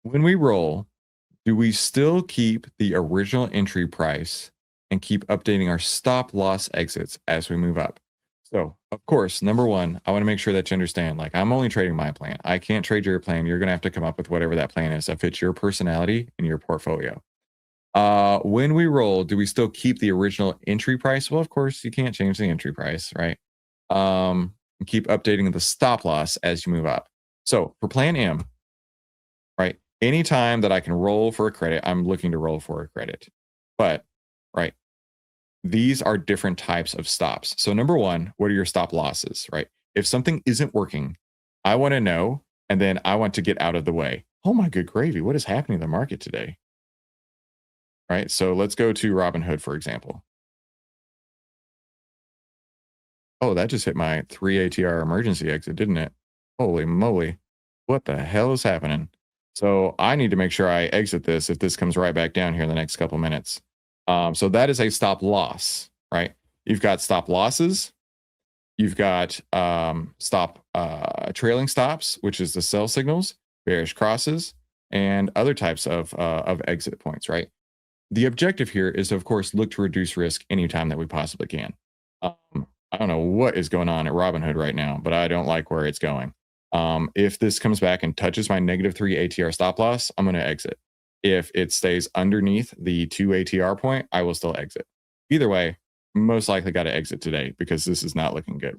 When we roll, do we still keep the original entry price and keep updating our stop loss exits as we move up? So, of course, number one, I want to make sure that you understand, like, I'm only trading my plan. I can't trade your plan. You're going to have to come up with whatever that plan is that fits your personality and your portfolio. When we roll, do we still keep the original entry price? Well, of course, you can't change the entry price, right? Keep updating the stop loss as you move up. So for plan M, right? Anytime that I can roll for a credit, I'm looking to roll for a credit. But, right, these are different types of stops. So number one, what are your stop losses, right? If something isn't working, I want to know, and then I want to get out of the way. Oh my good gravy, what is happening in the market today? Right? So let's go to Robinhood, for example. Oh, that just hit my 3 ATR emergency exit, didn't it? Holy moly. What the hell is happening? So I need to make sure I exit this if this comes right back down here in the next couple minutes. So that is a stop loss, right? You've got stop losses. You've got trailing stops, which is the sell signals, bearish crosses, and other types of exit points, right? The objective here is, of course, look to reduce risk anytime that we possibly can. I don't know what is going on at Robinhood right now, but I don't like where it's going. If this comes back and touches my -3 ATR stop loss, I'm going to exit. If it stays underneath the 2 ATR point, I will still exit. Either way, most likely got to exit today because this is not looking good.